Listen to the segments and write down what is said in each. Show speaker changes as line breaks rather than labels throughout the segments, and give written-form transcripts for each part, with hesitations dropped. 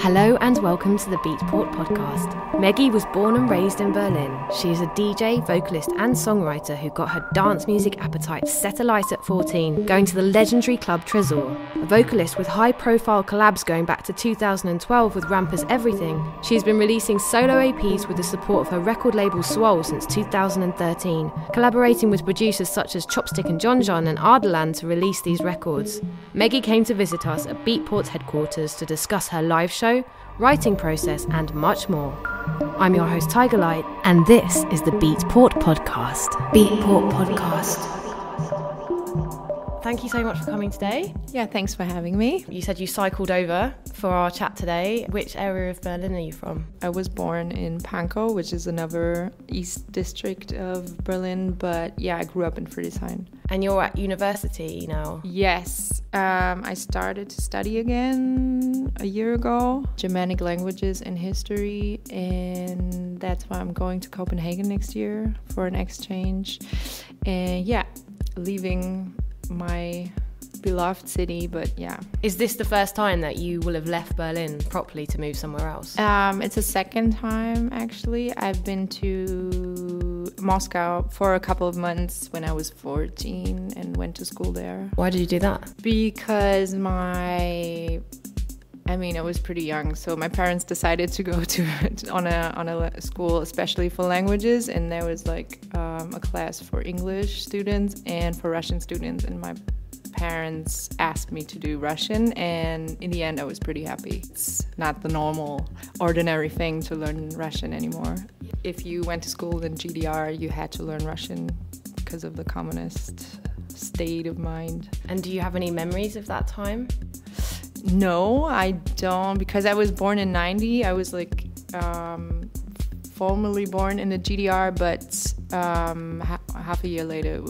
Hello and welcome to the Beatport podcast. Meggy was born and raised in Berlin. She is a DJ, vocalist and songwriter who got her dance music appetite set alight at 14, going to the legendary club Treasure. A vocalist with high-profile collabs going back to 2012 with Rampers Everything, she has been releasing solo APs with the support of her record label Suol since 2013, collaborating with producers such as Chopstick and John John and Ardalan to release these records. Meggy came to visit us at Beatport's headquarters to discuss her live show, writing process and much more. I'm your host Tigerlight and this is the Beatport podcast. Beatport podcast. Thank you so much for coming today.
Yeah, thanks for having me.
You said you cycled over for our chat today. Which area of Berlin are you from?
I was born in Pankow, which is another east district of Berlin, but yeah, I grew up in Friedrichshain.
And you're at university now?
Yes, I started to study again a year ago, Germanic languages and history, and that's why I'm going to Copenhagen next year for an exchange. And yeah, leaving my beloved city, but yeah.
Is this the first time that you will have left Berlin properly to move somewhere else?
It's the second time, actually. I've been to Moscow for a couple of months when I was 14 and went to school there.
Why did you do that?
Because I was pretty young, so my parents decided to go on a school especially for languages, and there was like a class for English students and for Russian students, and my parents asked me to do Russian, and in the end I was pretty happy. It's not the normal, ordinary thing to learn Russian anymore. If you went to school in GDR, you had to learn Russian because of the communist state of mind.
And do you have any memories of that time?
No, I don't, because I was born in 90. I was like formally born in the GDR, but half a year later it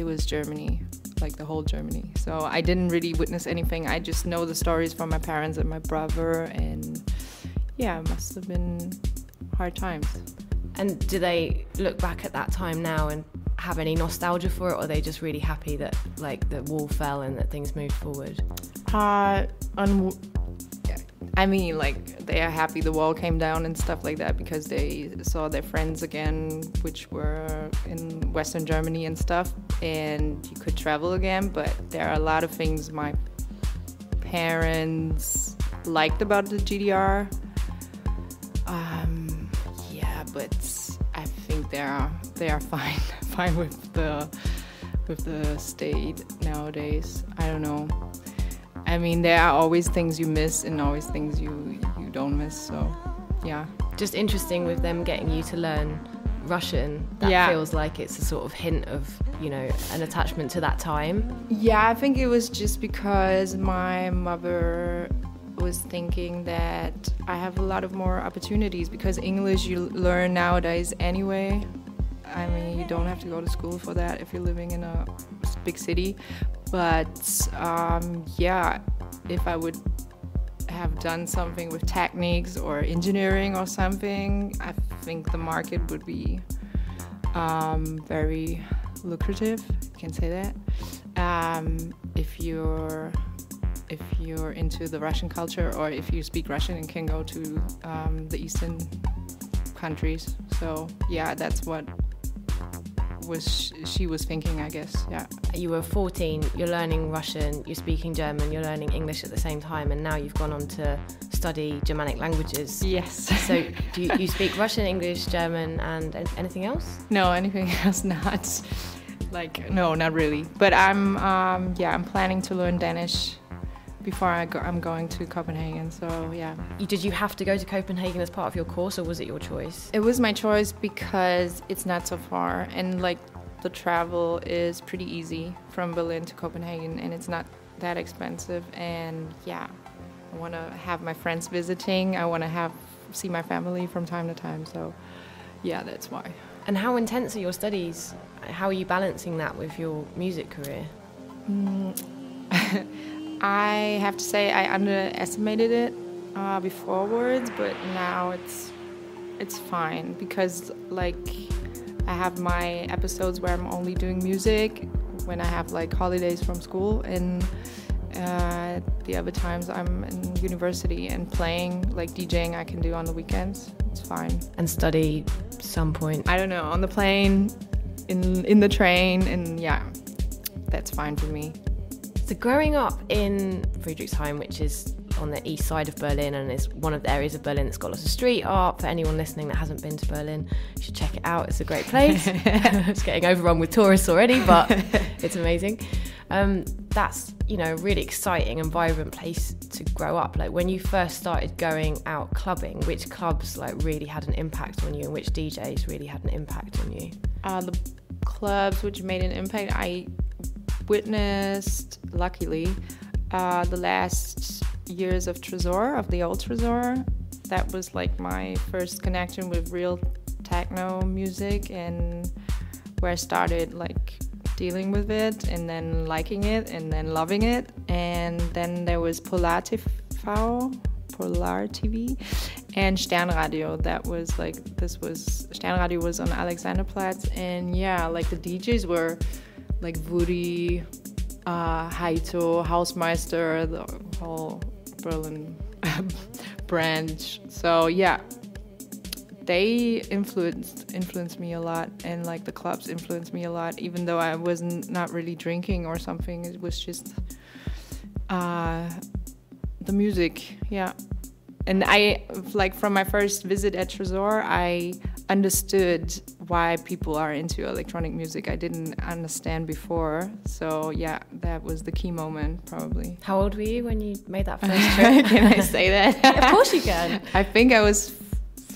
was Germany, like the whole Germany. So I didn't really witness anything. I just know the stories from my parents and my brother, and yeah, it must have been hard times.
And do they look back at that time now and have any nostalgia for it, or are they just really happy that like the wall fell and that things moved forward?
They are happy the wall came down and stuff like that, because they saw their friends again, which were in Western Germany and stuff, and you could travel again. But there are a lot of things my parents liked about the GDR. But I think they are fine with the state nowadays. I don't know. I mean, there are always things you miss and always things you don't miss, so yeah.
Just interesting with them getting you to learn Russian. That feels like it's a sort of hint of, an attachment to that time.
Yeah, I think it was just because my mother was thinking that I have a lot of more opportunities, because English you learn nowadays anyway. I mean, you don't have to go to school for that if you're living in a big city. But if I would have done something with techniques or engineering or something, I think the market would be very lucrative. You can say that. If you're into the Russian culture, or if you speak Russian and can go to the Eastern countries. So yeah, that's what she was thinking, I guess. Yeah.
You were 14, you're learning Russian, you're speaking German, you're learning English at the same time, and now you've gone on to study Germanic languages.
Yes.
So do you speak Russian, English, German, and anything else?
No, anything else not. No, not really. But I'm planning to learn Danish before I'm going to Copenhagen, so yeah.
Did you have to go to Copenhagen as part of your course, or was it your choice?
It was my choice because it's not so far, and the travel is pretty easy from Berlin to Copenhagen, and it's not that expensive. And yeah, I want to have my friends visiting. I want to see my family from time to time, so yeah, that's why.
And how intense are your studies? How are you balancing that with your music career?
I have to say I underestimated it beforwards, but now it's fine, because I have my episodes where I'm only doing music when I have holidays from school, and The other times I'm in university and playing, like DJing I can do on the weekends. It's fine.
And study some point.
I don't know, on the plane, in the train, and yeah, that's fine for me.
So growing up in Friedrichshain, which is on the east side of Berlin and is one of the areas of Berlin that's got lots of street art. For anyone listening that hasn't been to Berlin, you should check it out. It's a great place. It's getting overrun with tourists already, but it's amazing. That's, you know, a really exciting and vibrant place to grow up. Like when you first started going out clubbing, which clubs like really had an impact on you and which DJs really had an impact on you?
The clubs which made an impact, I witnessed, luckily, the last years of Tresor, of the old Tresor. That was like my first connection with real techno music, and where I started like dealing with it and then liking it and then loving it. And then there was Polar TV and Sternradio. That was like, Sternradio was on Alexanderplatz, and yeah, like the DJs were like Woody, Heito, Hausmeister, the whole Berlin branch. So yeah, they influenced me a lot, and like the clubs influenced me a lot, even though I wasn't not really drinking or something. It was just the music, yeah. And I, like, from my first visit at Tresor, I understood why people are into electronic music. I didn't understand before. So yeah, that was the key moment, probably.
How old were you when you made that first trip?
Can I say that?
Yeah, of course you can.
I think I was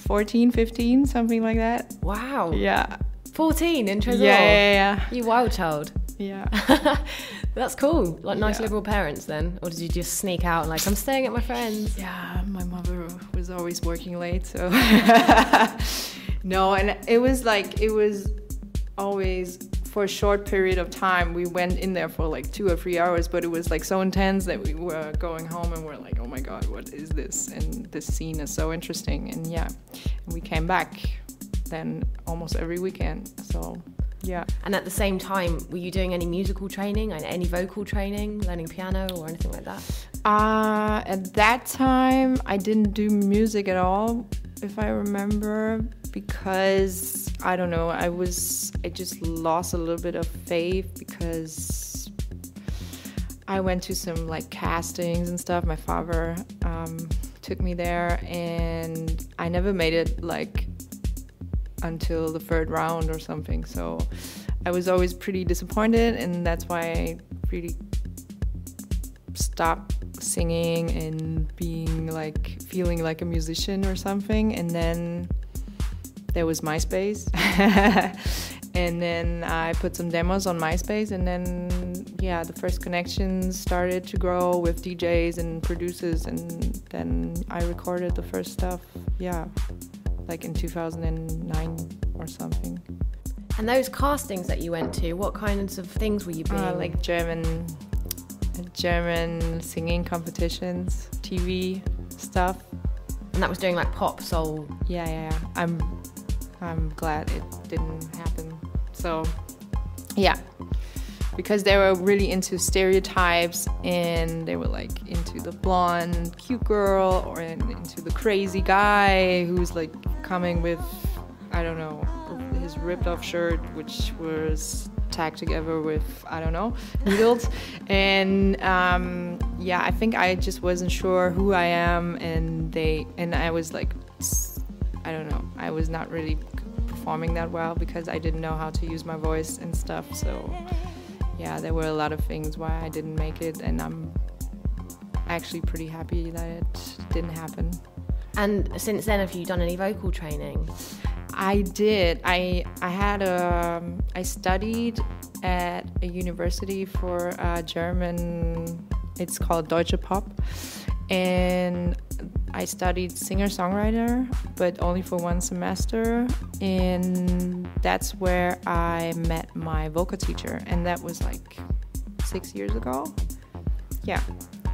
14, 15, something like that.
Wow.
Yeah.
14 in Tresor?
Yeah.
You wild child.
Yeah.
That's cool. Like nice liberal parents then? Or did you just sneak out and like, I'm staying at my friend's?
Yeah, my mother was always working late, so... No, and it was always for a short period of time. We went in there for like 2 or 3 hours, but it was like so intense that we were going home and we're like, oh my God, what is this? And this scene is so interesting. And yeah, and we came back then almost every weekend, so... Yeah.
And at the same time, were you doing any musical training and any vocal training, learning piano or anything like that?
At that time, I didn't do music at all, if I remember, because, I don't know, I just lost a little bit of faith because I went to some like castings and stuff. My father took me there, and I never made it like until the 3rd round or something, so I was always pretty disappointed, and that's why I really stopped singing and being like feeling like a musician or something. And then there was MySpace and then I put some demos on MySpace, and then yeah, the first connections started to grow with DJs and producers, and then I recorded the first stuff, yeah, like in 2009 or something.
And those castings that you went to, what kinds of things were you being?
Like German singing competitions, TV stuff.
And that was doing like pop, soul?
Yeah. I'm glad it didn't happen. So, yeah. Because they were really into stereotypes, and they were like into the blonde cute girl or into the crazy guy who's like coming with, I don't know, his ripped off shirt, which was tagged together with, I don't know, needles. And yeah, I think I just wasn't sure who I am, and I was like, I don't know, I was not really performing that well because I didn't know how to use my voice and stuff. So yeah, there were a lot of things why I didn't make it, and I'm actually pretty happy that it didn't happen.
And since then, have you done any vocal training?
I did. I studied at a university for German, it's called Deutsche Pop, and I studied singer-songwriter, but only for 1 semester, and that's where I met my vocal teacher, and that was like 6 years ago. Yeah,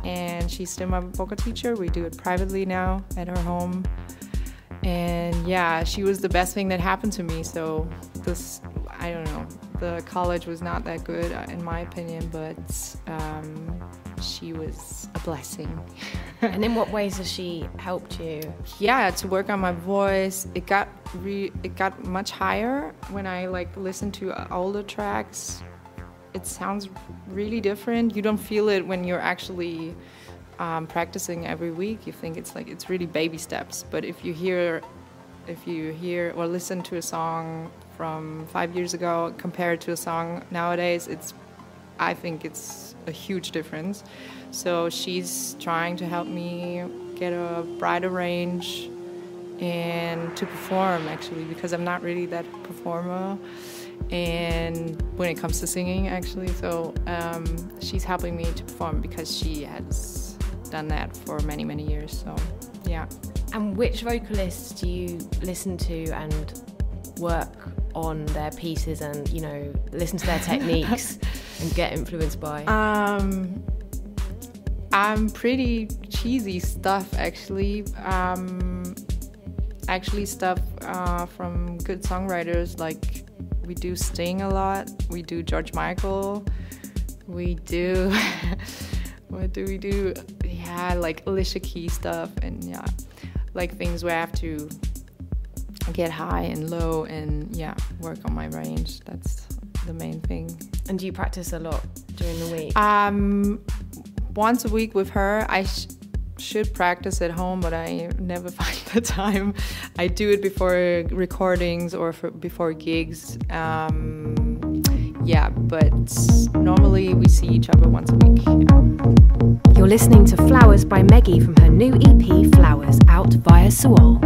and she's still my vocal teacher. We do it privately now at her home, and yeah, she was the best thing that happened to me. So I don't know, the college was not that good in my opinion, but she was a blessing.
And in what ways has she helped you?
Yeah, to work on my voice. It got much higher when I like listened to older tracks. It sounds really different. You don't feel it when you're actually practicing every week. You think it's really baby steps. But if you hear or listen to a song from 5 years ago compared to a song nowadays, I think it's a huge difference. So she's trying to help me get a brighter range and to perform, actually, because I'm not really that performer and when it comes to singing, actually. So she's helping me to perform because she has done that for many, many years. So yeah.
And which vocalists do you listen to and work on their pieces and, you know, listen to their techniques and get influenced by?
I'm pretty cheesy stuff, actually. Stuff from good songwriters. Like, we do Sting a lot. We do George Michael. We do what do we do? Yeah, like Alicia Keys stuff, and yeah, like things where I have to get high and low and work on my range. That's the main thing.
And do you practice a lot during the week?
Once a week with her. I should practice at home, but I never find the time. I do it before recordings or before gigs. But normally we see each other once a week. Yeah.
You're listening to Flowers by Meggy from her new EP Flowers, out via Suol.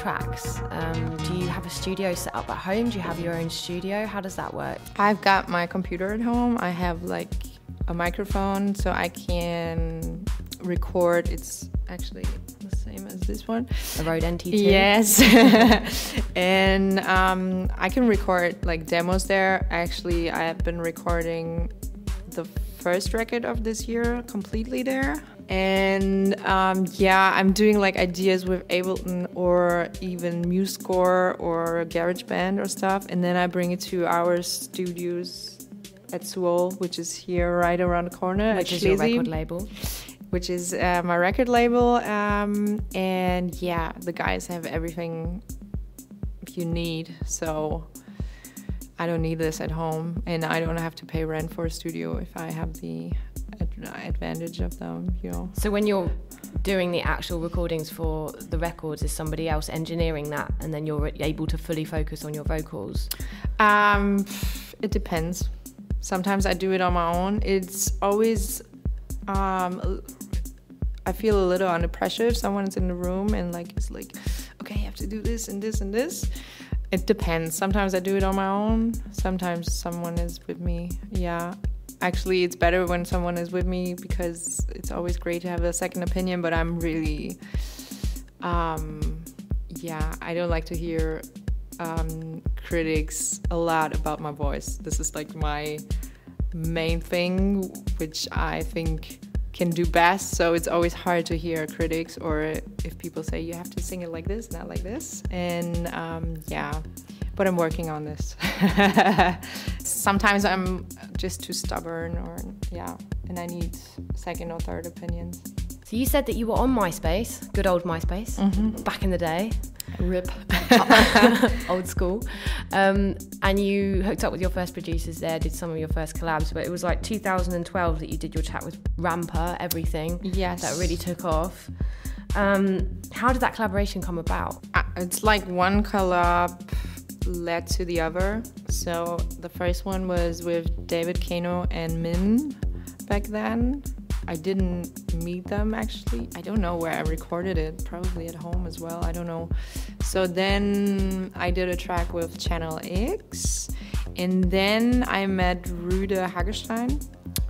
tracks, do you have a studio set up at home? Do you have your own studio? How does that work?
I've got my computer at home. I have like a microphone so I can record. It's actually the same as this one.
A Rode NT2?
Yes. And I can record like demos there. Actually, I have been recording the first record of this year completely there. And I'm doing like ideas with Ableton or even MuseScore or GarageBand or stuff, and then I bring it to our studios at Suol, which is here right around the corner.
Which is your record label?
Which is my record label, and yeah, the guys have everything you need, so I don't need this at home, and I don't have to pay rent for a studio if I have the advantage of them, you know.
So when you're doing the actual recordings for the records, is somebody else engineering that, and then you're able to fully focus on your vocals?
It depends. Sometimes I do it on my own. It's always I feel a little under pressure if someone's in the room and like it's like, okay, you have to do this and this and this. It depends. Sometimes I do it on my own. Sometimes someone is with me. Yeah. Actually, it's better when someone is with me because it's always great to have a second opinion, but I'm really, I don't like to hear critics a lot about my voice. This is like my main thing, which I think can do best. So it's always hard to hear critics or if people say you have to sing it like this, not like this. And but I'm working on this. Sometimes I'm just too stubborn and I need second or third opinions.
So you said that you were on MySpace, good old MySpace, back in the day.
RIP.
Old school. And you hooked up with your first producers there, did some of your first collabs, but it was like 2012 that you did your track with Ramper, Everything.
Yes.
That really took off. How did that collaboration come about?
It's like one collab led to the other. So the first one was with David Kano and Min back then. I didn't meet them actually. I don't know where I recorded it, probably at home as well, I don't know. So then I did a track with Channel X, and then I met Rüde Hagestein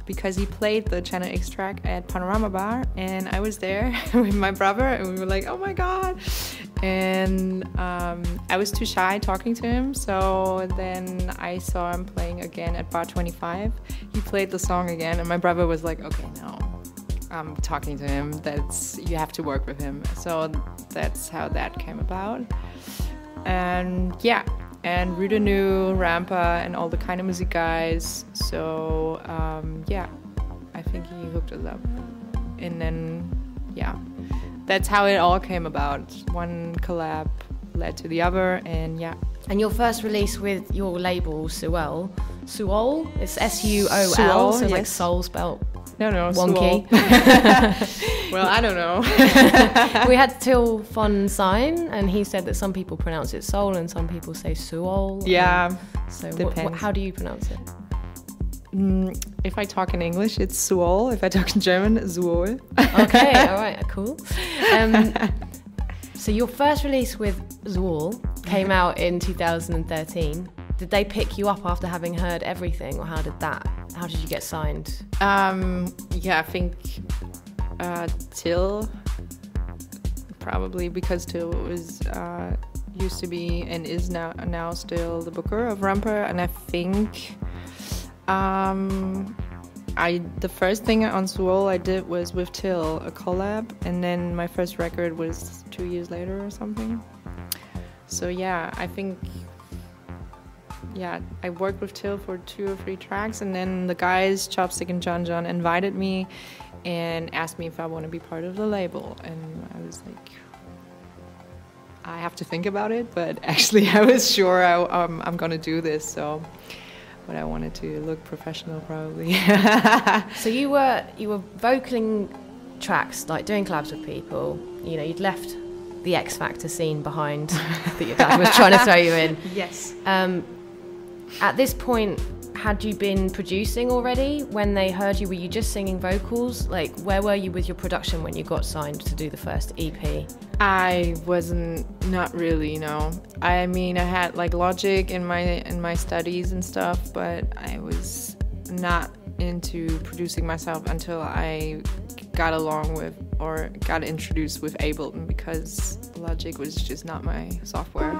because he played the Channel X track at Panorama Bar, and I was there with my brother and we were like, oh my god. And I was too shy talking to him, so then I saw him playing again at Bar 25. He played the song again, and my brother was like, okay, no, I'm talking to him, you have to work with him. So that's how that came about. And yeah, and Rüde knew Rampa and all the Kind of Music guys, so I think he hooked us up. And then that's how it all came about. One collab led to the other, and yeah.
And your first release with your label, Suol, it's S-U-O-L,
Suol,
so it's like
yes.
soul spelt
No,
wonky.
Well, I don't know.
We had Till Fon Sign, and he said that some people pronounce it soul and some people say Suol.
Yeah,
so
depends.
how do you pronounce it?
If I talk in English, it's Suol. If I talk in German, Suol.
Okay, all right, cool. So your first release with Suol came out in 2013. Did they pick you up after having heard everything, or how did you get signed?
I think Till, probably because Till was used to be and is now still the booker of Ramper, and I think the first thing on Suol I did was with Till, a collab, and then my first record was 2 years later or something. So I think I worked with Till for 2 or 3 tracks, and then the guys, Chopstick and John John, invited me and asked me if I want to be part of the label, and I was like, I have to think about it, but actually I was sure I'm gonna do this, so. But I wanted to look professional, probably.
So you were vocaling tracks, like doing collabs with people. You know, you'd left the X Factor scene behind that your dad was trying to throw you in.
Yes.
At this point, had you been producing already when they heard you? Were you just singing vocals? Like, where were you with your production when you got signed to do the first EP?
I wasn't, not really, no. I mean, I had like Logic in my studies and stuff, but I was not into producing myself until I got along with or got introduced with Ableton, because Logic was just not my software.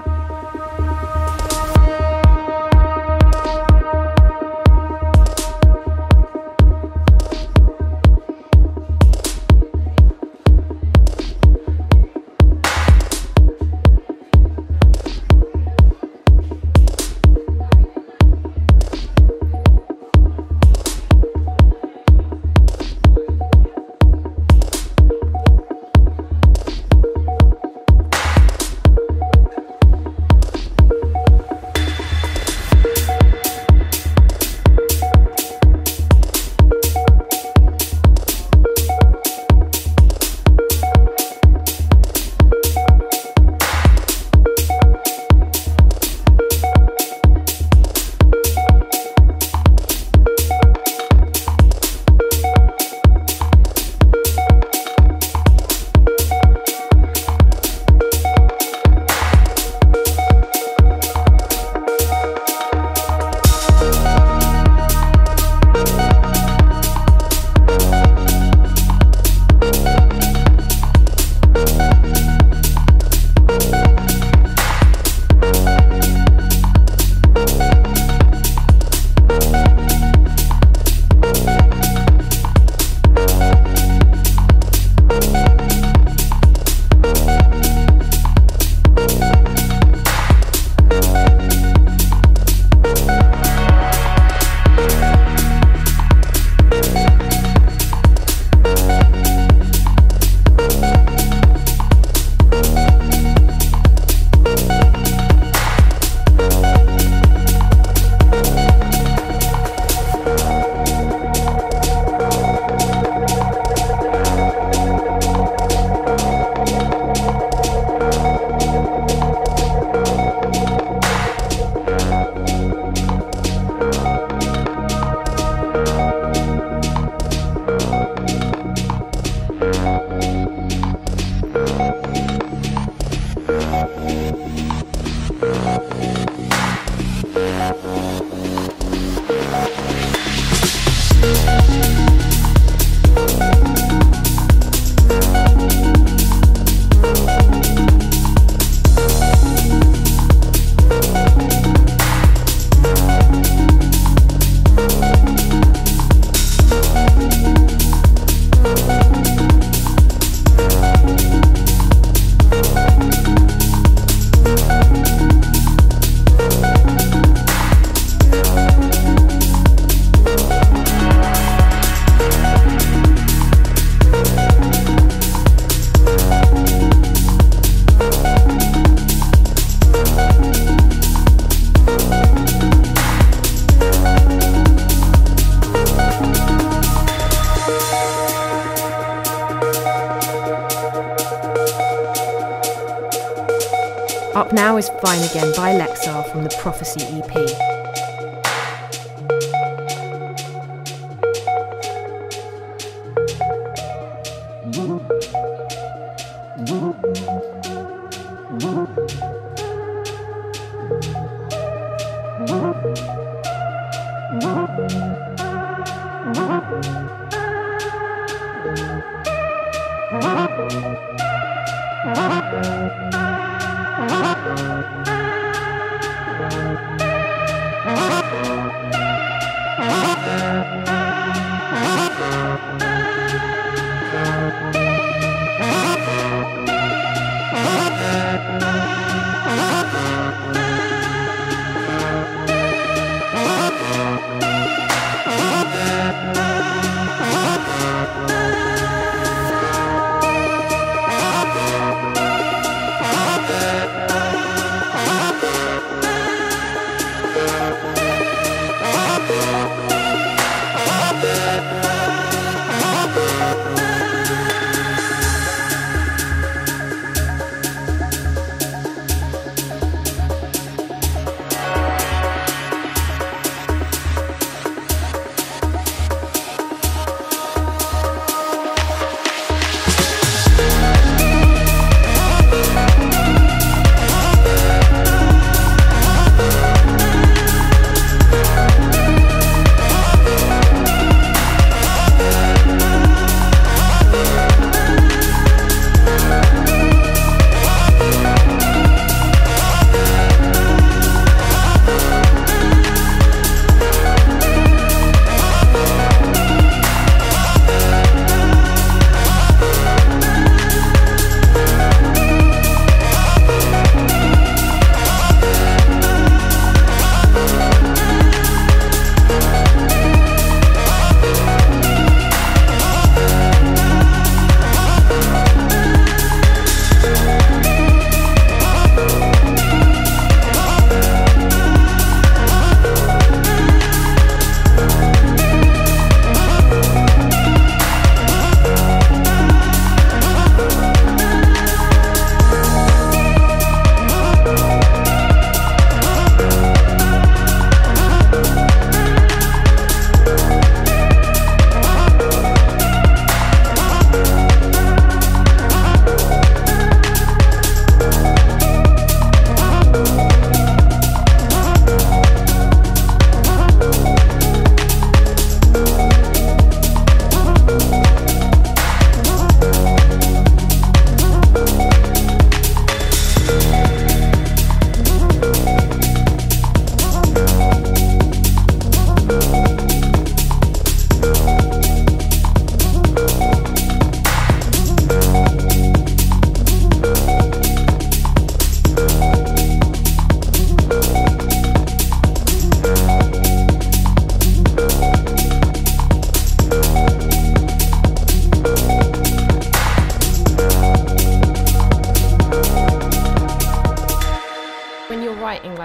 Up now is Fine Again by Lexar from the Prophecy EP.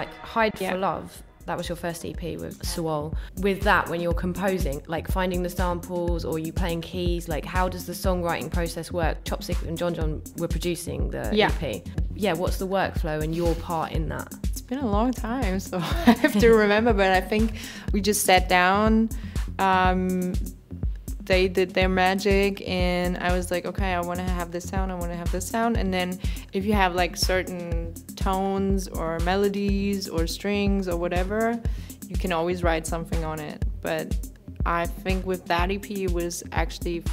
like Hide for Love, that was your first EP with Suol. With that, when you're composing, like finding the samples or you playing keys, like how does the songwriting process work? Chopstick and John were producing the EP. Yeah, what's the workflow and your part in that?
It's been a long time, so I have to remember, but I think we just sat down, they did their magic, and I was like, okay, I want to have this sound, and then if you have like certain tones or melodies or strings or whatever, you can always write something on it. But I think with that EP it was actually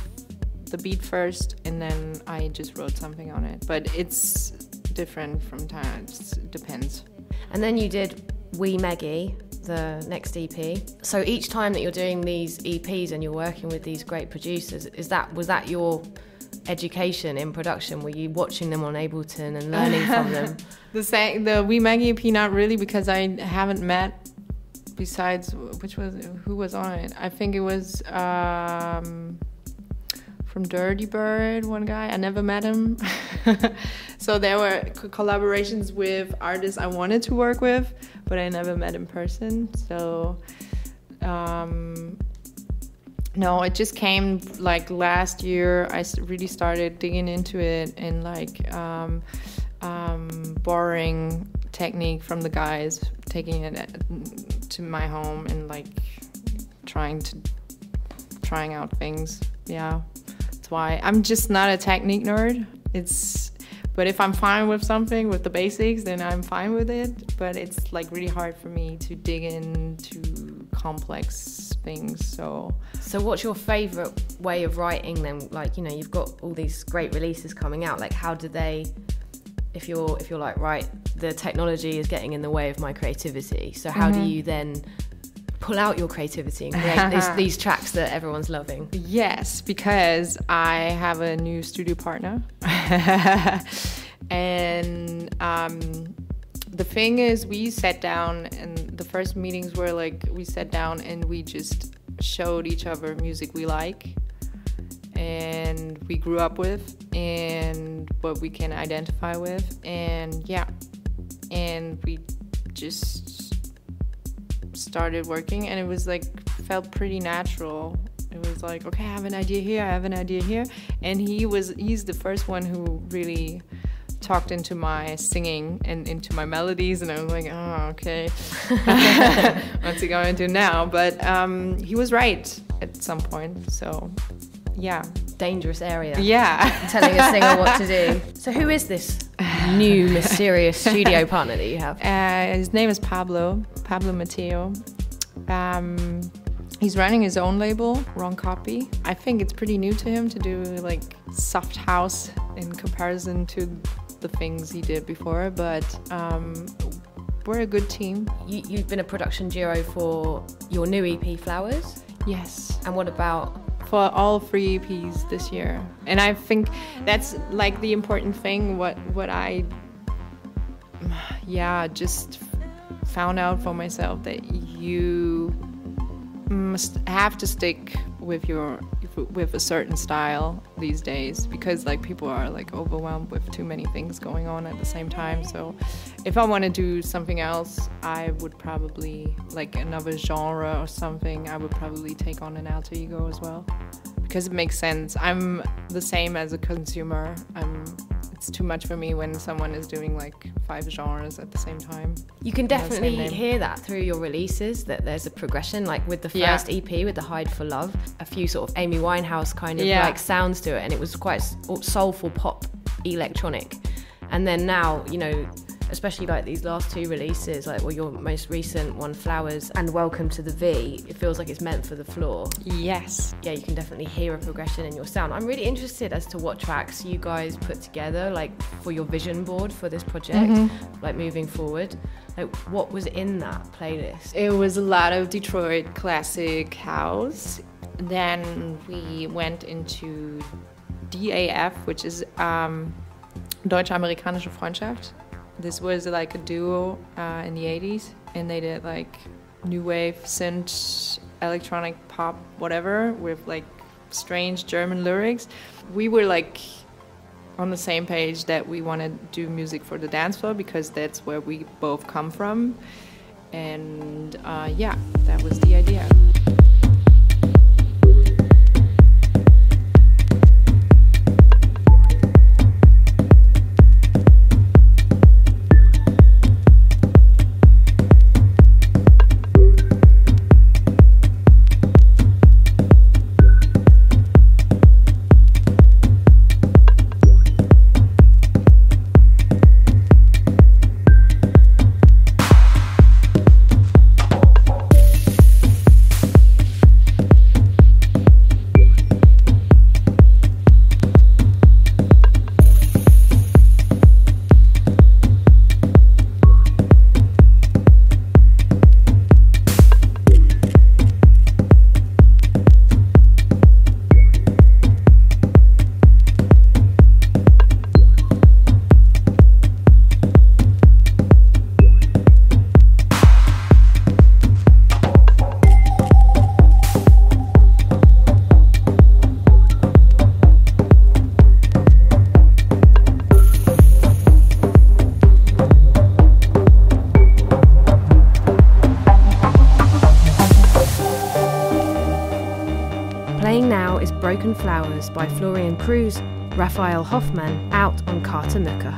the beat first, and then I just wrote something on it. But it's different from time, it depends.
And then you did Meggy, the next EP. So each time that you're doing these EPs and you're working with these great producers, was that your education in production? Were you watching them on Ableton and learning from them?
The Meggy EP, not really, because I haven't met, besides who was on it. I think it was from Dirty Bird, one guy. I never met him. So there were collaborations with artists I wanted to work with, but I never met in person. So no, it just came like last year. I really started digging into it and like borrowing technique from the guys, taking it to my home and like trying out things. Yeah, that's why I'm just not a technique nerd. But if I'm fine with something, with the basics, then I'm fine with it. But it's like really hard for me to dig into complex things. So
what's your favorite way of writing then? Like, you know, you've got all these great releases coming out. Like, how do they, if you're like, right, the technology is getting in the way of my creativity, so how do you then pull out your creativity and create these tracks that everyone's loving?
Yes, because I have a new studio partner. And the thing is, we sat down, and the first meetings were like, we sat down and we just showed each other music we like and we grew up with and what we can identify with, and we just started working, and it was like felt pretty natural. It was like, okay, I have an idea here, and he's the first one who really talked into my singing and into my melodies, and I was like, oh, okay. What's he going to do now? But he was right at some point, so yeah.
Dangerous area.
Yeah.
Telling a singer what to do. So who is this new mysterious studio partner that you have?
His name is Pablo Mateo. He's running his own label, Wrong Copy. I think it's pretty new to him to do like soft house in comparison to the things he did before, but we're a good team.
You've been a production duo for your new EP, Flowers?
Yes.
And what about?
For all 3 EPs this year. And I think that's like the important thing, what I just found out for myself, that you must have to stick with a certain style these days, because like people are like overwhelmed with too many things going on at the same time. So if I want to do something else, I would probably, like another genre or something, I would probably take on an alter ego as well, because it makes sense. I'm the same as a consumer. It's too much for me when someone is doing like 5 genres at the same time.
You can definitely hear that through your releases, that there's a progression, like with the first EP, with the Hide for Love, a few sort of Amy Winehouse kind of like sounds to it, and it was quite soulful pop electronic. And then now, you know, especially like these last 2 releases, like your most recent one, Flowers, and Welcome to the V, it feels like it's meant for the floor.
Yes.
Yeah, you can definitely hear a progression in your sound. I'm really interested as to what tracks you guys put together, like for your vision board for this project, like moving forward. Like, what was in that playlist?
It was a lot of Detroit classic house. Then we went into DAF, which is Deutsche-Amerikanische Freundschaft. This was like a duo in the 80s, and they did like new wave, synth, electronic pop, whatever, with like strange German lyrics. We were like on the same page that we want to do music for the dance floor because that's where we both come from. And yeah, that was the idea.
Broken Flowers by Florian Cruz, Raphael Hoffman, out on Carter Mucker.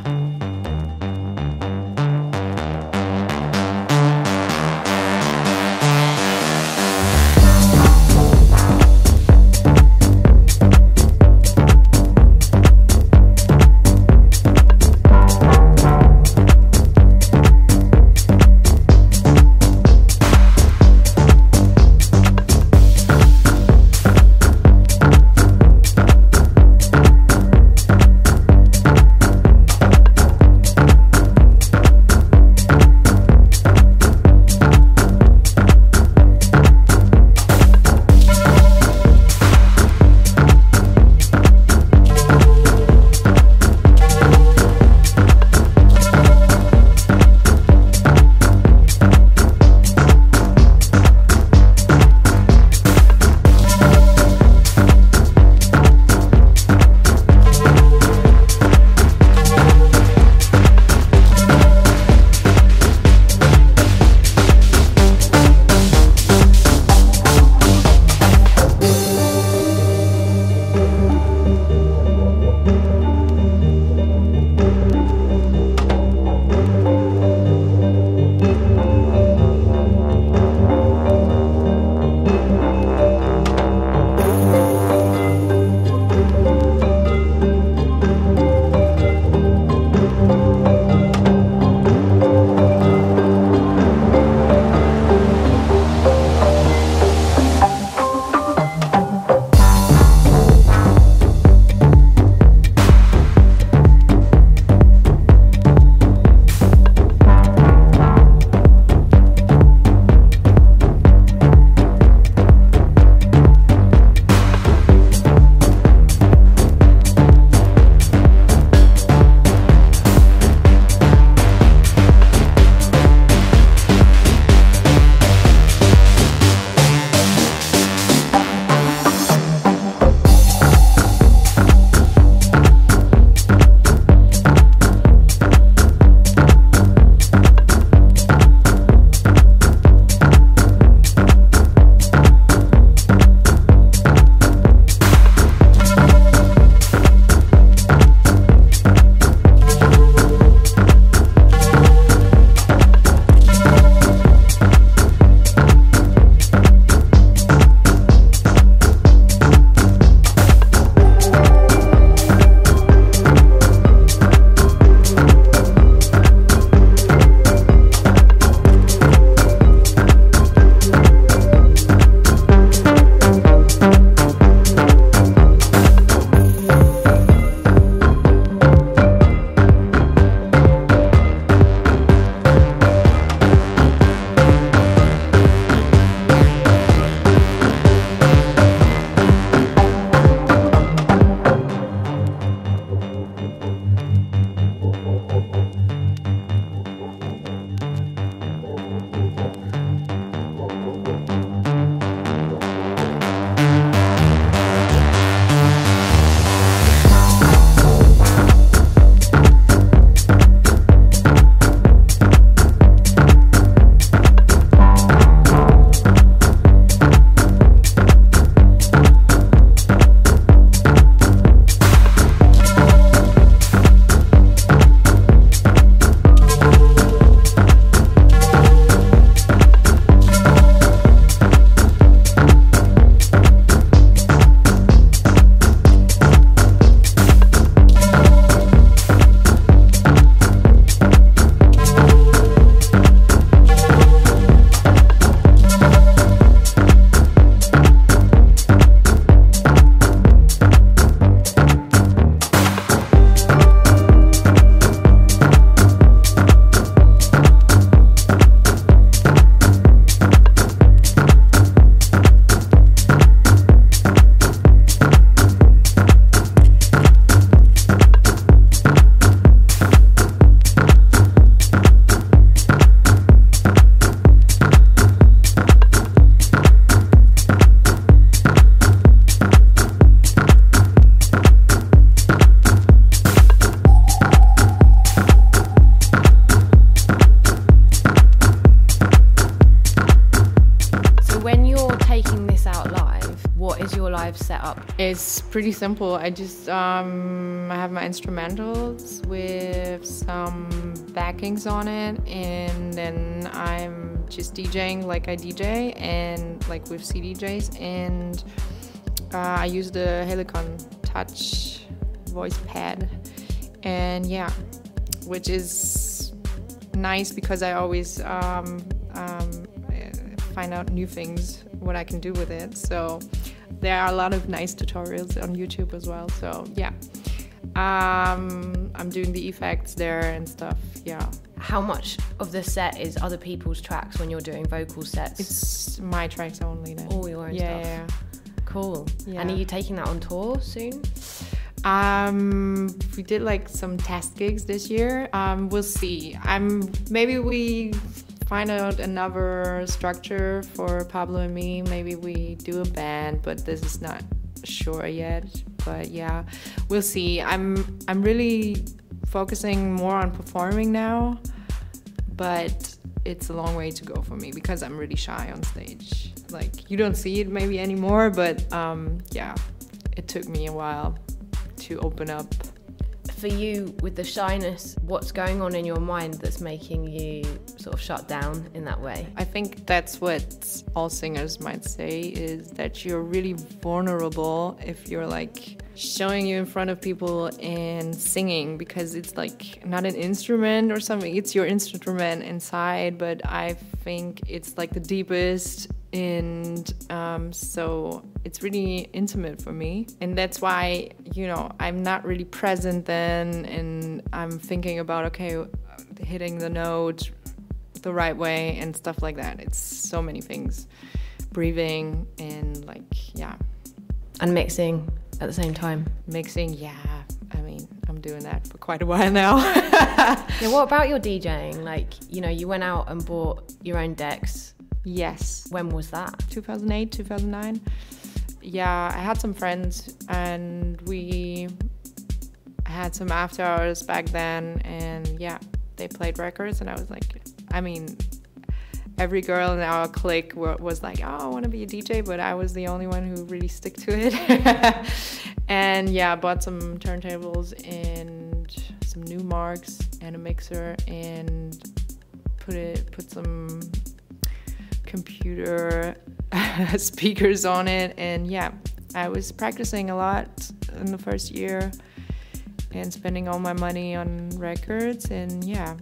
setup?
It's pretty simple. I just I have my instrumentals with some backings on it, and then I'm just DJing like I DJ and like with CDJs, and I use the Helicon Touch voice pad, and yeah, which is nice because I always find out new things what I can do with it. So there are a lot of nice tutorials on YouTube as well. So yeah, I'm doing the effects there and stuff. Yeah.
How much of the set is other people's tracks when you're doing vocal sets?
It's my tracks only then.
All your own stuff.
Yeah.
Cool. Yeah. And are you taking that on tour soon?
We did like some test gigs this year. We'll see. Maybe we find out another structure for Pablo and me. Maybe we do a band, but this is not sure yet. But yeah, we'll see. I'm really focusing more on performing now, but it's a long way to go for me because I'm really shy on stage. Like, you don't see it maybe anymore, but yeah, it took me a while to open up.
For you, with the shyness, what's going on in your mind that's making you sort of shut down in that way?
I think that's what all singers might say, is that you're really vulnerable if you're like showing you in front of people and singing, because it's like not an instrument or something, it's your instrument inside, but I think it's like the deepest, and so it's really intimate for me, and that's why, you know, I'm not really present then, and I'm thinking about, okay, hitting the note the right way and stuff like that. It's so many things, breathing and like, yeah.
And mixing at the same time?
Mixing, yeah. I mean, I'm doing that for quite a while now.
Yeah, what about your DJing? Like, you know, you went out and bought your own decks.
Yes.
When was that?
2008, 2009. Yeah, I had some friends and we had some after hours back then, and yeah, they played records, and I was like, I mean, every girl in our clique was like, oh, I want to be a DJ, but I was the only one who really stuck to it. And yeah, I bought some turntables and some new marks and a mixer, and put some computer speakers on it, and yeah, I was practicing a lot in the first year and spending all my money on records, and yeah,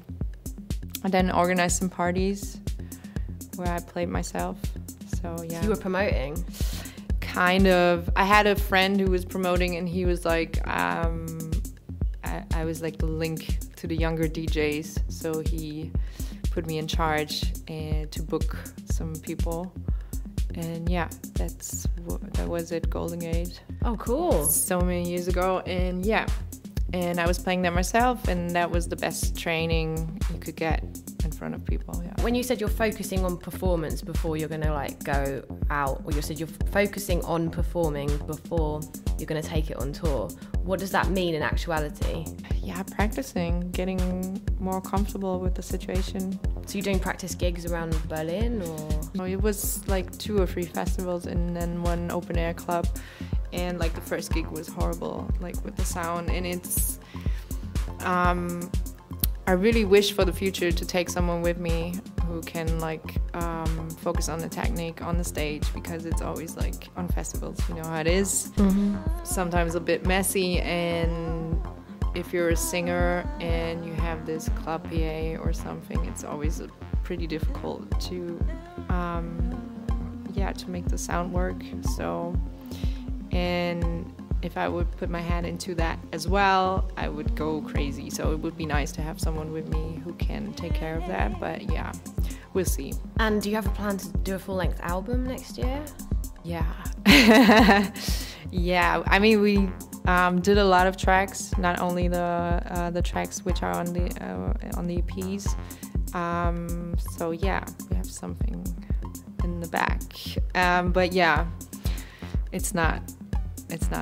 I then organized some parties where I played myself. So yeah.
So you were promoting?
Kind of. I had a friend who was promoting, and he was like, I was like the link to the younger DJs, so he put me in charge and to book some people, and yeah, that was at Golden Gate.
Oh, cool!
So many years ago, and yeah, and I was playing there myself, and that was the best training you could get in front of people. Yeah.
When you said you're focusing on performance before you're going to like go out, or you said you're focusing on performing before you're going to take it on tour, what does that mean in actuality?
Yeah, practicing, getting more comfortable with the situation.
So you're doing practice gigs around Berlin, or?
No, it was like 2 or 3 festivals and then 1 open air club, and like the first gig was horrible, like with the sound, and it's I really wish for the future to take someone with me who can like focus on the technique on the stage, because it's always like on festivals, you know how it is. Mm-hmm. Sometimes a bit messy, and if you're a singer and you have this club PA or something, it's always pretty difficult to to make the sound work. So, and if I would put my hand into that as well, I would go crazy. So it would be nice to have someone with me who can take care of that. But yeah, we'll see.
And do you have a plan to do a full-length album next year?
Yeah. Yeah, I mean, we did a lot of tracks, not only the tracks which are on the EPs. So yeah, we have something in the back. But yeah, it's not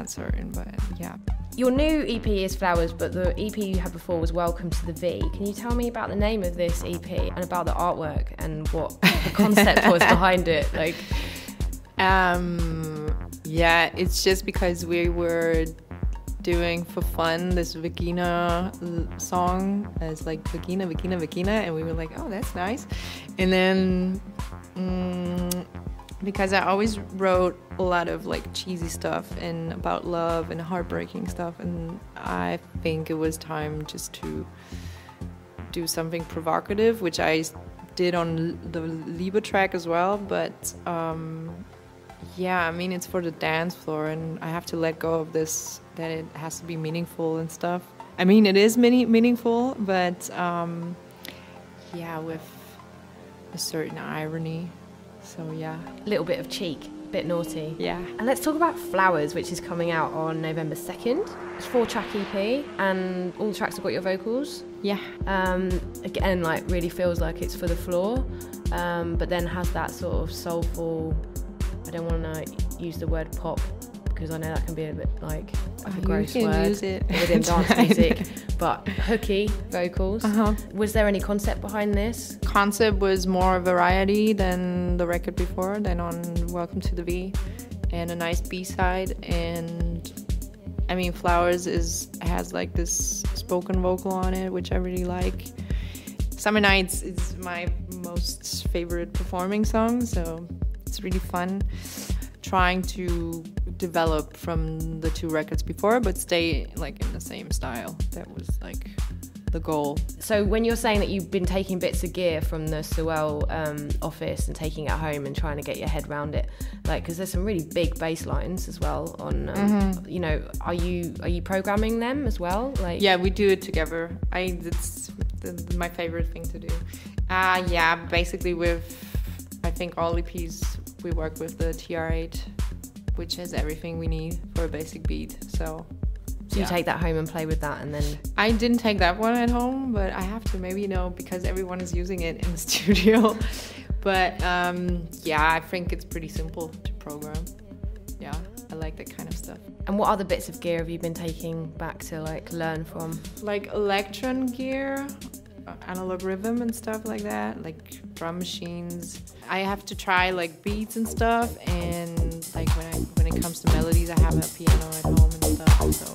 certain, but yeah.
Your new EP is Flowers, but the EP you had before was Welcome to the V. Can you tell me about the name of this EP and about the artwork and what the concept was behind it? Like,
Yeah, it's just because we were doing for fun this Vagina song as like Vagina, Vagina, Vagina, and we were like, oh, that's nice. And then because I always wrote a lot of like cheesy stuff and about love and heartbreaking stuff, and I think it was time just to do something provocative, which I did on the Liebe track as well. But yeah, I mean, it's for the dance floor, and I have to let go of this, that it has to be meaningful and stuff. I mean, it is meaningful, but yeah, with a certain irony. So yeah.
A little bit of cheek, a bit naughty.
Yeah.
And let's talk about Flowers, which is coming out on November 2nd. It's a 4-track EP, and all the tracks have got your vocals.
Yeah.
Again, like really feels like it's for the floor, but then has that sort of soulful, I don't want to use the word pop because I know that can be a bit like a gross word
use it
within dance music, but hooky vocals. Was there any concept behind this?
Concept was more variety than the record before, than on Welcome to the V, and a nice B-side. And I mean, Flowers has like this spoken vocal on it, which I really like. Summer Nights is my most favorite performing song, so it's really fun trying to develop from the 2 records before, but stay like in the same style. That was like the goal.
So when you're saying that you've been taking bits of gear from the Suol office and taking it home and trying to get your head around it, like, because there's some really big bass lines as well on you know, are you programming them as well? Like,
yeah, we do it together. It's my favorite thing to do. Yeah, basically with, I think all EPs we work with the TR8, which has everything we need for a basic beat. So
you take that home and play with that, and then...
I didn't take that one at home, but I have to, maybe, you know, because everyone is using it in the studio. But yeah, I think it's pretty simple to program. Yeah, I like that kind of stuff.
And what other bits of gear have you been taking back to like learn from?
Like electron gear, analog rhythm and stuff like that, like drum machines. I have to try like beats and stuff, and like when it comes to melodies, I have a piano at home and stuff. So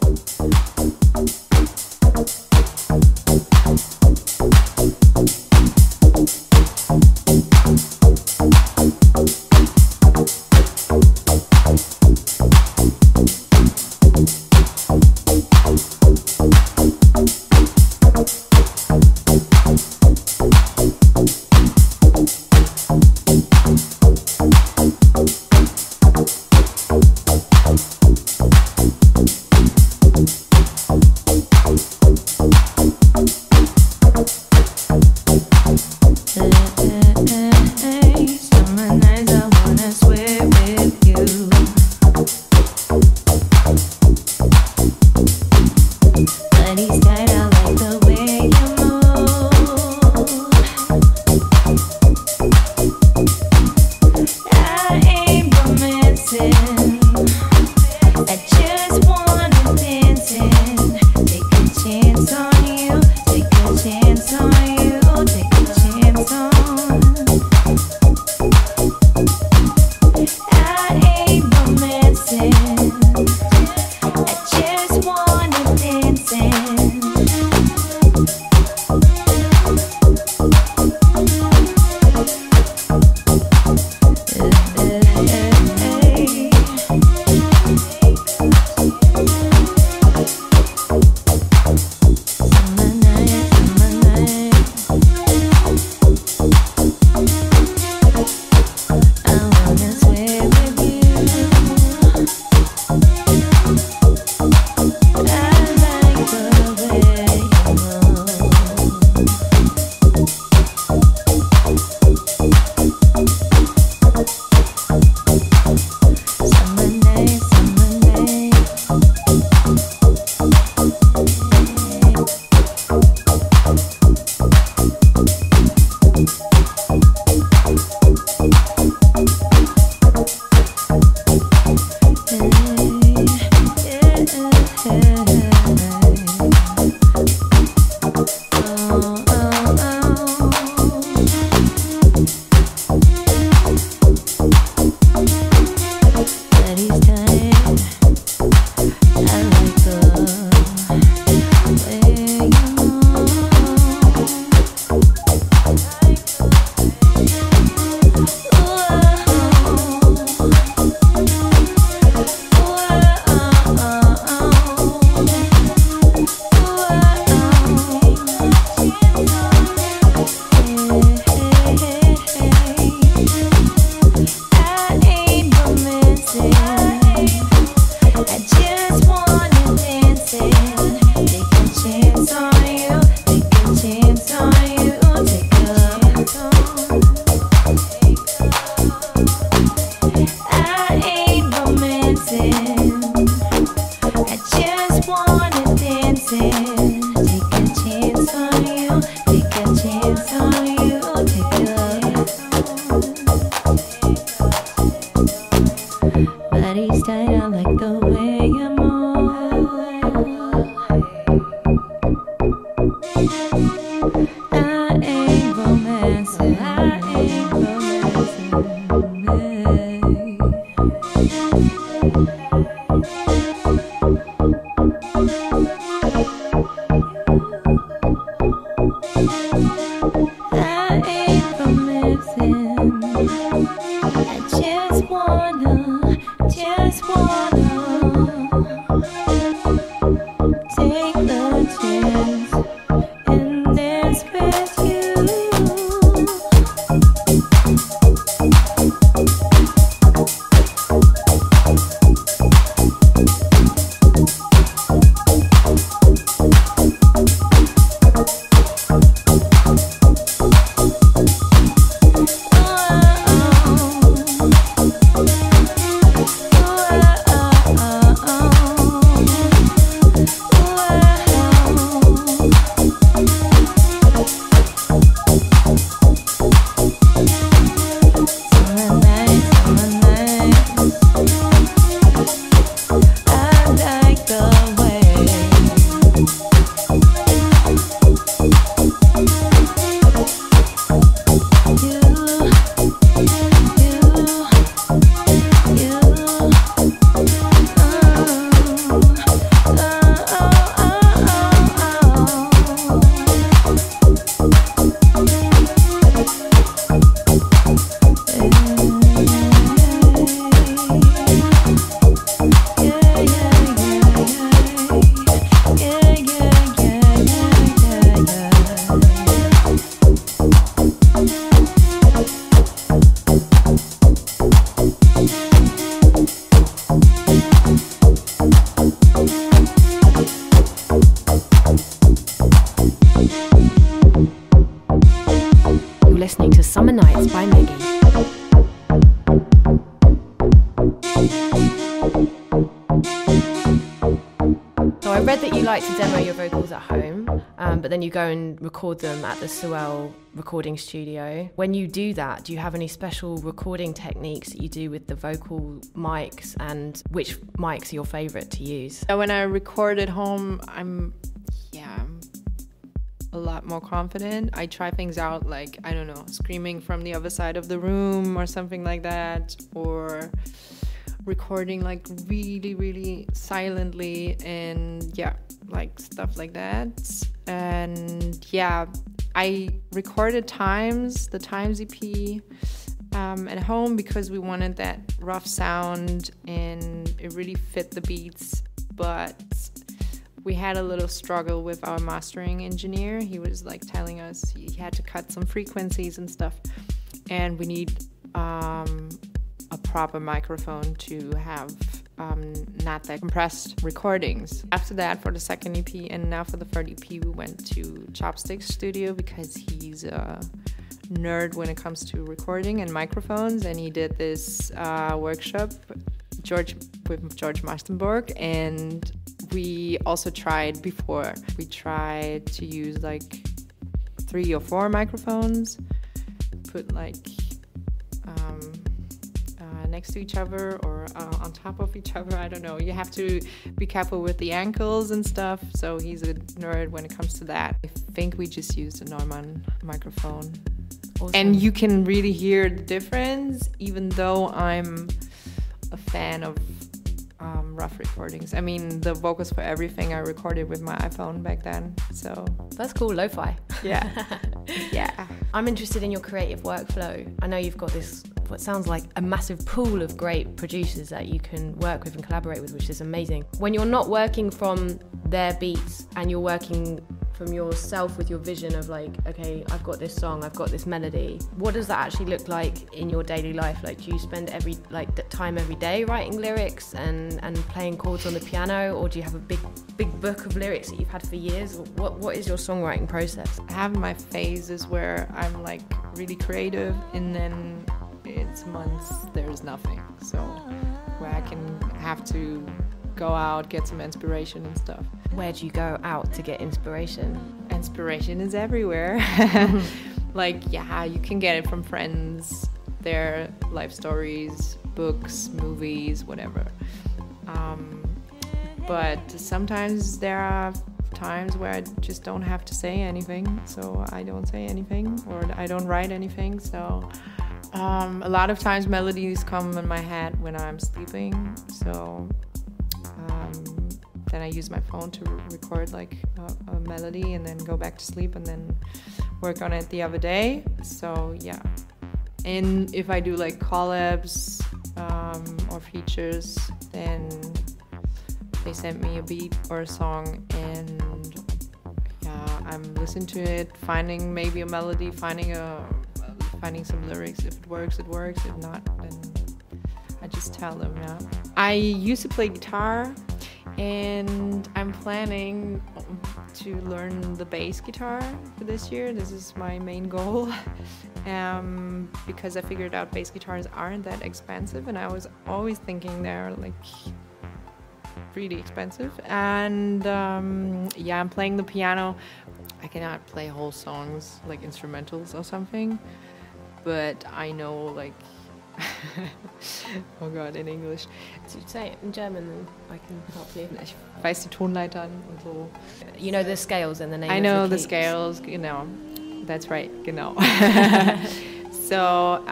That he's time.
listening to Summer Nights by Meggy. So I read that you like to demo your vocals at home, but then you go and record them at the Suol recording studio. When you do that, do you have any special recording techniques that you do with the vocal mics, and which mics are your favourite to use?
When I record at home, I'm a lot more confident. I try things out, like, I don't know, screaming from the other side of the room or something like that, or recording like really, really silently, and like stuff like that. And I recorded the Times EP at home because we wanted that rough sound and it really fit the beats, but we had a little struggle with our mastering engineer. He was like telling us he had to cut some frequencies and stuff, and we need a proper microphone to have not that compressed recordings. After that, for the second EP and now for the third EP, we went to Chopstick's studio because he's a nerd when it comes to recording and microphones, and he did this workshop with George Mastenburg. And we also tried to use like 3 or 4 microphones, put like next to each other or on top of each other. I don't know. You have to be careful with the ankles and stuff. So he's a nerd when it comes to that. I think we just used a Neumann microphone. Awesome. And you can really hear the difference, even though I'm a fan of rough recordings. I mean, the vocals for everything I recorded with my iPhone back then. So
that's cool, lo-fi.
Yeah. Yeah.
I'm interested in your creative workflow. I know you've got this, what sounds like a massive pool of great producers that you can work with and collaborate with, which is amazing. When you're not working from their beats and you're working from yourself with your vision of like, okay, I've got this song, I've got this melody, what does that actually look like in your daily life? Like, do you spend time every day writing lyrics and playing chords on the piano, or do you have a big book of lyrics that you've had for years? What is your songwriting process?
I have my phases where I'm like really creative, and then it's months there's nothing, so where I can have to go out, get some inspiration and stuff.
Where do you go out to get inspiration?
Inspiration is everywhere. You can get it from friends, their life stories, books, movies, whatever. but sometimes there are times where I just don't have to say anything, so I don't say anything, or I don't write anything. So a lot of times melodies come in my head when I'm sleeping, so then I use my phone to record like a melody and then go back to sleep and then work on it the other day. So yeah. And if I do like collabs or features, then they send me a beat or a song, and yeah, I'm listening to it, finding maybe a melody, finding some lyrics. If it works, it works. If not, then I just tell them. Yeah. I used to play guitar, and I'm planning to learn the bass guitar for this year. This is my main goal. Because I figured out bass guitars aren't that expensive, and I was always thinking they're like really expensive. And yeah, I'm playing the piano. I cannot play whole songs like instrumentals or something, but I know like oh god, in English.
So you say it in German, then I can help you.
Ich weiß die Tonleitern und so.
You know the scales and the name.
I
of
know
the
the
keys.
scales, you know. That's right, genau. So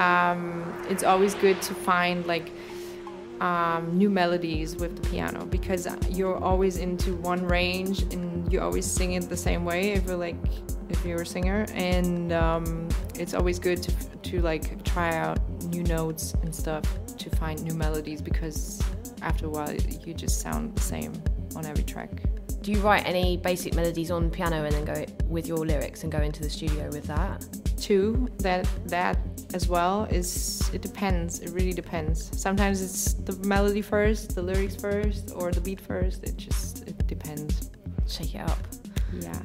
it's always good to find like new melodies with the piano, because you're always into one range and you always sing it the same way if you're a singer, and it's always good to like try out new notes and stuff to find new melodies, because after a while you just sound the same on every track.
Do you write any basic melodies on piano and then go with your lyrics and go into the studio with that?
Too, that as well it depends. It really depends. Sometimes it's the melody first, the lyrics first, or the beat first. It depends.
Shake it up.
Yeah.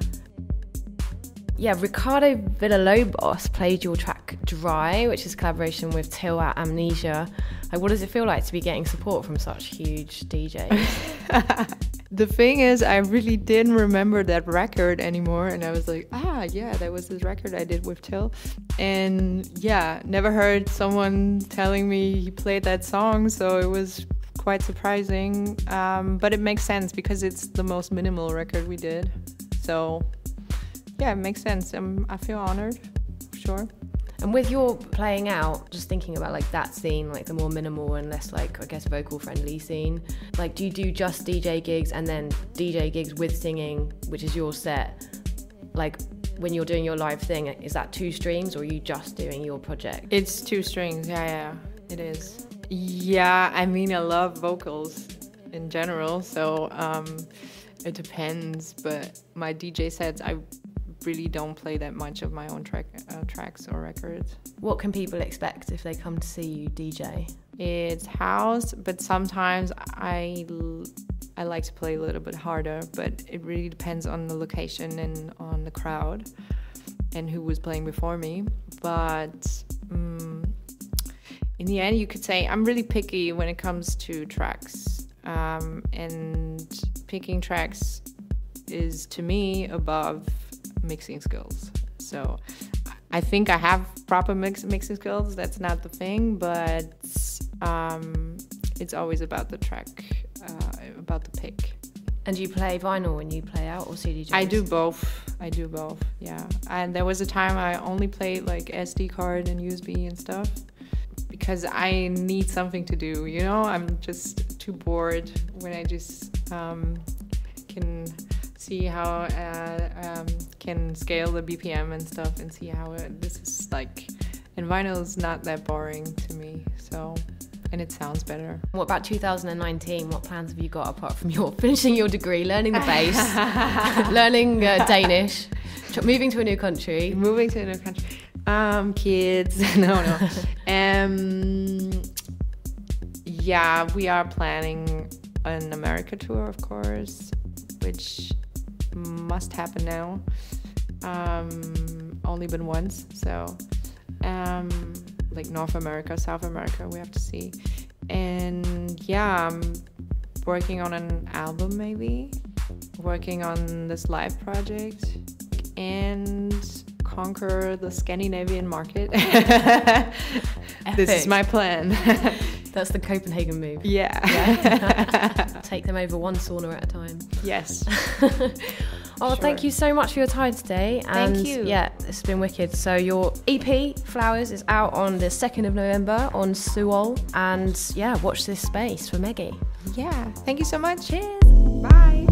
Yeah, Ricardo Villalobos played your track Dry, which is a collaboration with Till at Amnesia. Like, what does it feel like to be getting support from such huge DJs?
The thing is, I really didn't remember that record anymore, and I was like, yeah, that was this record I did with Till. And yeah, never heard someone telling me he played that song, so it was quite surprising. But it makes sense because it's the most minimal record we did. So yeah, it makes sense. I feel honored, for sure.
And with your playing out, just thinking about like that scene, like the more minimal and less like, I guess, vocal friendly scene, like do you do just DJ gigs and then DJ gigs with singing, which is your set? Like when you're doing your live thing, is that 2 streams or are you just doing your project?
It's 2 strings, yeah, it is. Yeah, I mean, I love vocals in general, so it depends, but my DJ sets, I really don't play that much of my own tracks or records.
What can people expect if they come to see you DJ?
It's house, but sometimes I like to play a little bit harder, but it really depends on the location and on the crowd and who was playing before me. But in the end, you could say I'm really picky when it comes to tracks, and picking tracks is to me above mixing skills. So I think I have proper mixing skills. That's not the thing, but it's always about the track, about the pick.
And do you play vinyl when you play out or CDJs?
I do both, yeah. And there was a time I only played like SD card and USB and stuff because I need something to do, you know? I'm just too bored when I just can see how can scale the BPM and stuff and see how this is like, and vinyl is not that boring to me, so, and it sounds better.
What about 2019? What plans have you got apart from your finishing your degree, learning the bass, learning Danish, moving to a new country?
Moving to a new country. Kids, no. Yeah, we are planning an America tour, of course, which must happen now. Only been once, so like North America, South America, we have to see. And yeah, I'm working on an album, maybe working on this live project and conquer the Scandinavian market. This is my plan.
That's the Copenhagen move.
Yeah.
Take them over one sauna at a time.
Yes.
Oh, thank you so much for your time today. And
thank you.
Yeah, it's been wicked. So your EP, Flowers, is out on the 2nd of November on Suol. And yeah, watch this space for Meggy.
Yeah. Thank you so much.
Cheers.
Bye.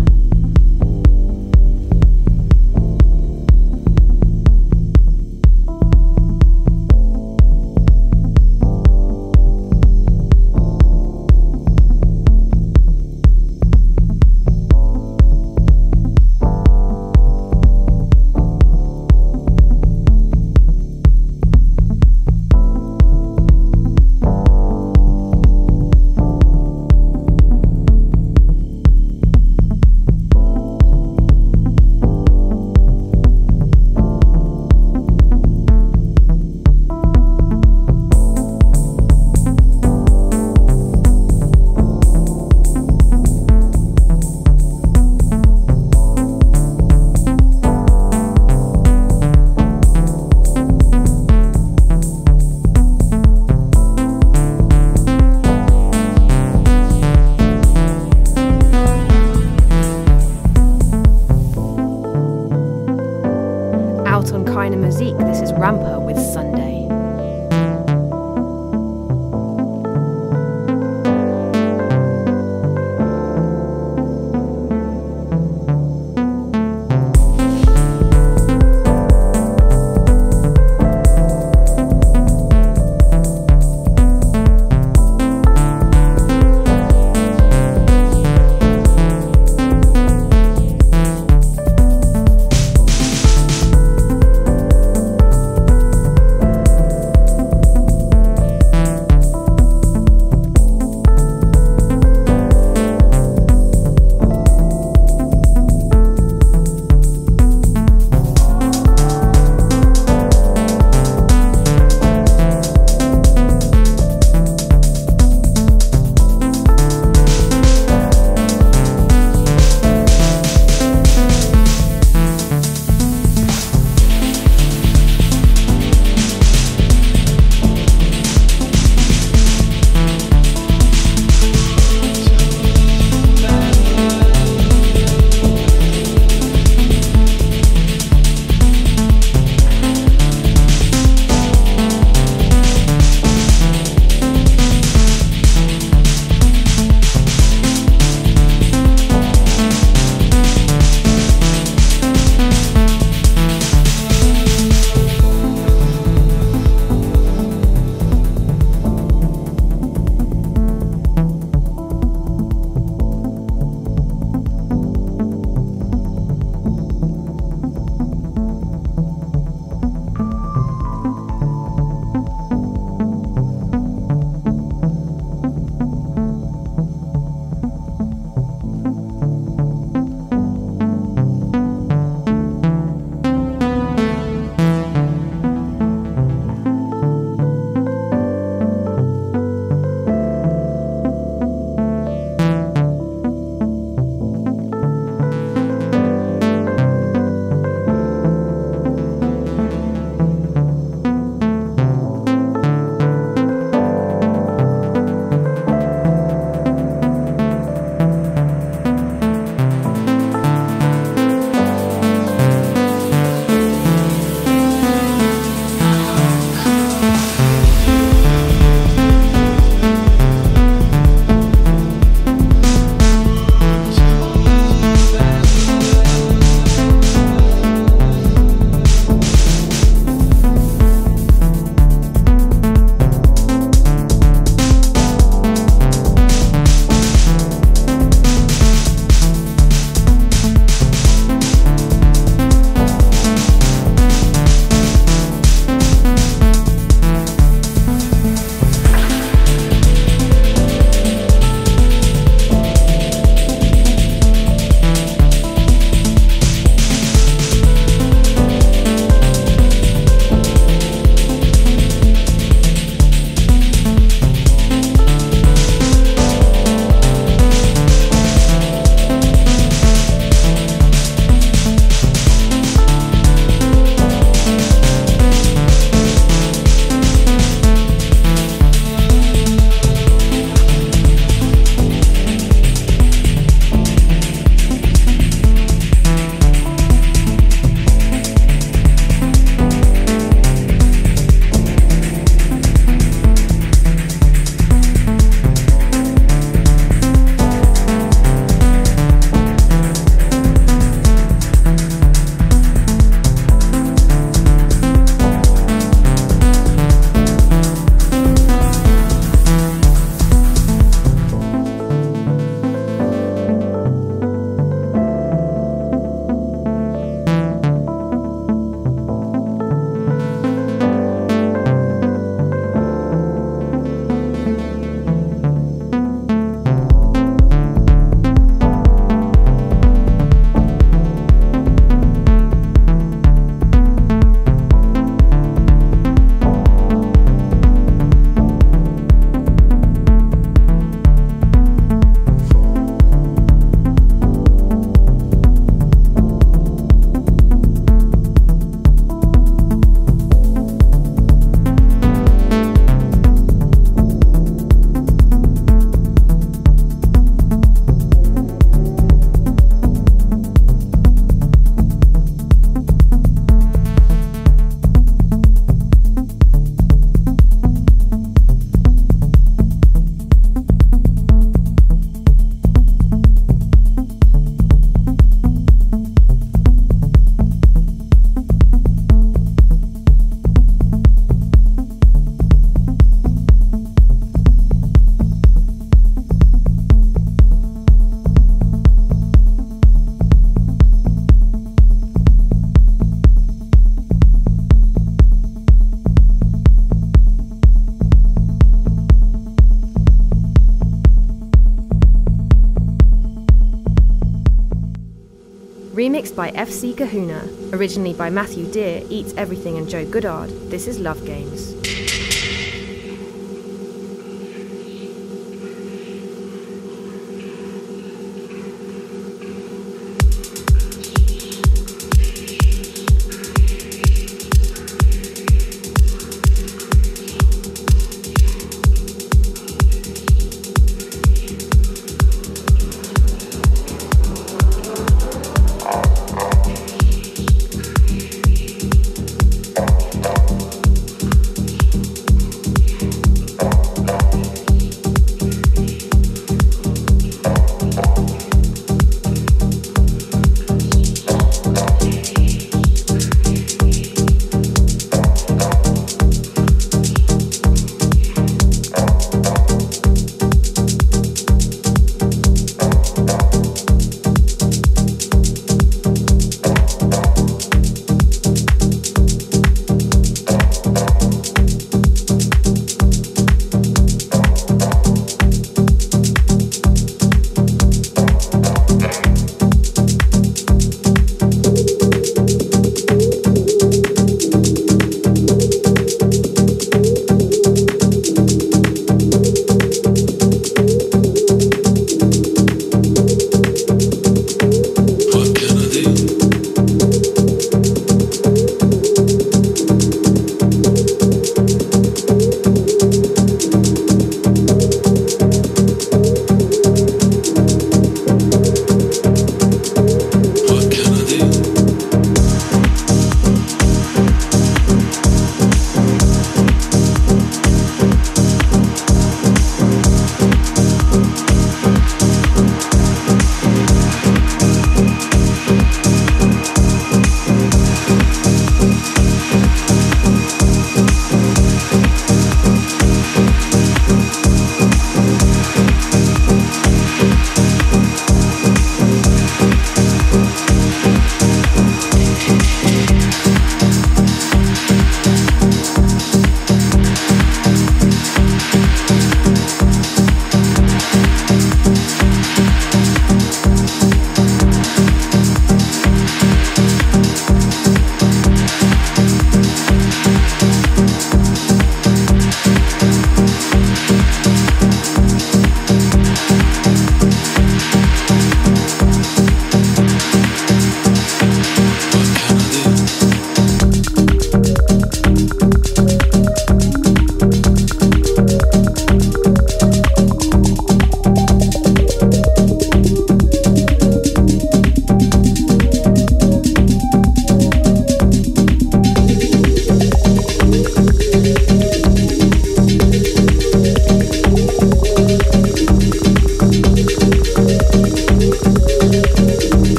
Remixed by FC Kahuna, originally by Matthew Deere, Eats Everything and Joe Goodard, this is Love Games.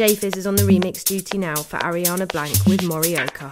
DJ Fizz is on the remix duty now for Ariana Blank with Morioka.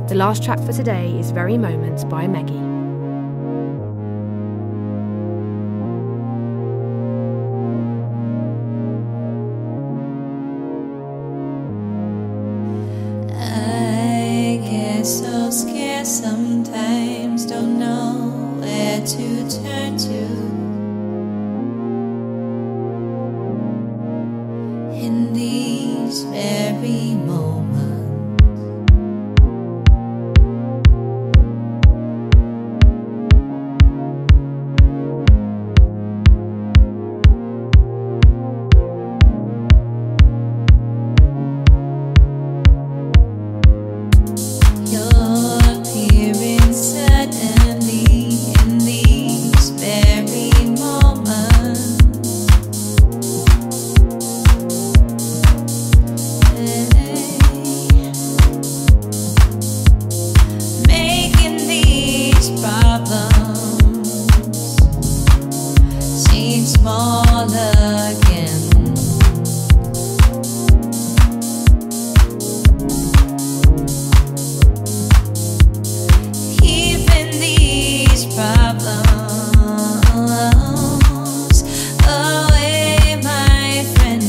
The last track for today is Very Moments by Meggy.
I get so scared sometimes, don't know where to turn to. In these very moments, you're appearing suddenly in these very moments. Making these problems seem small again. Keeping these problems away, my friend.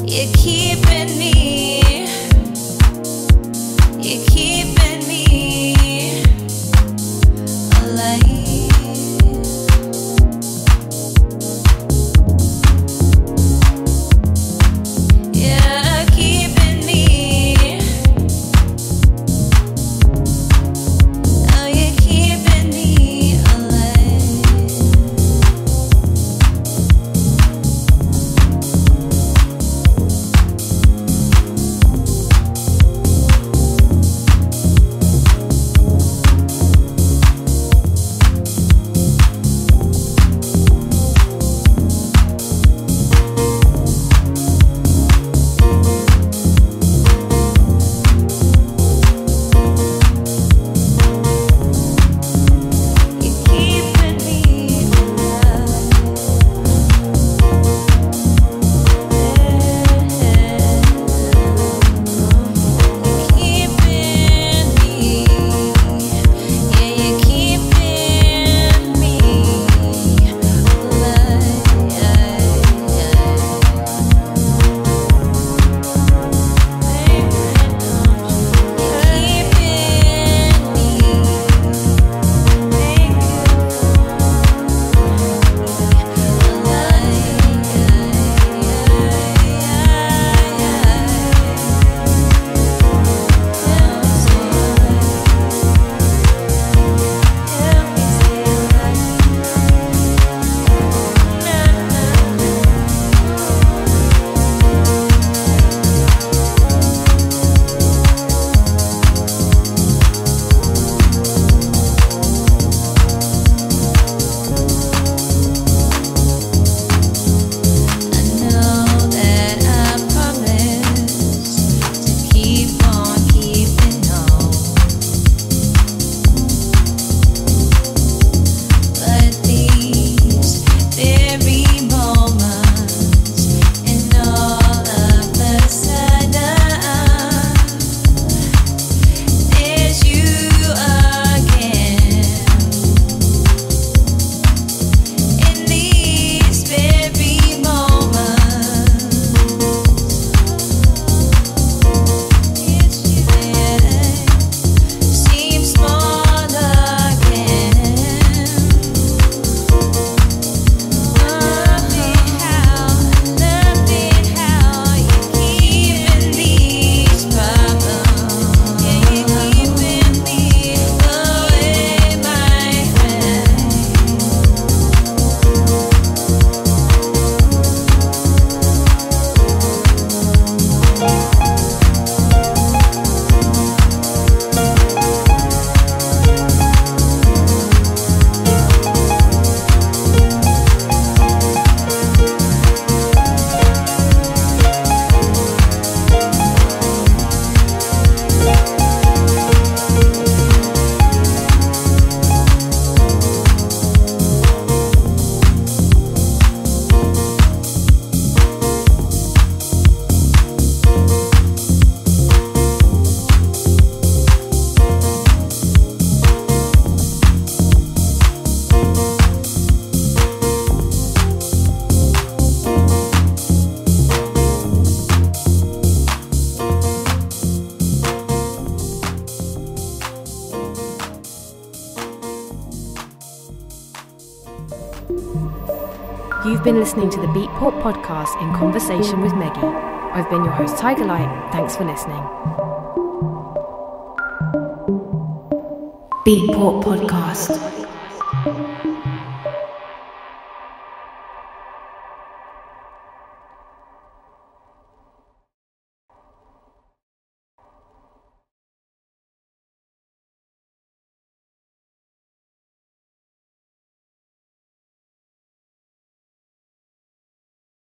You're keeping me alive. You're keeping me, oh, you're keeping me alive.
You've been listening to the Beatport podcast in conversation with Meggy. I've been your host, Tigerlight. Thanks for listening. Beatport Podcast.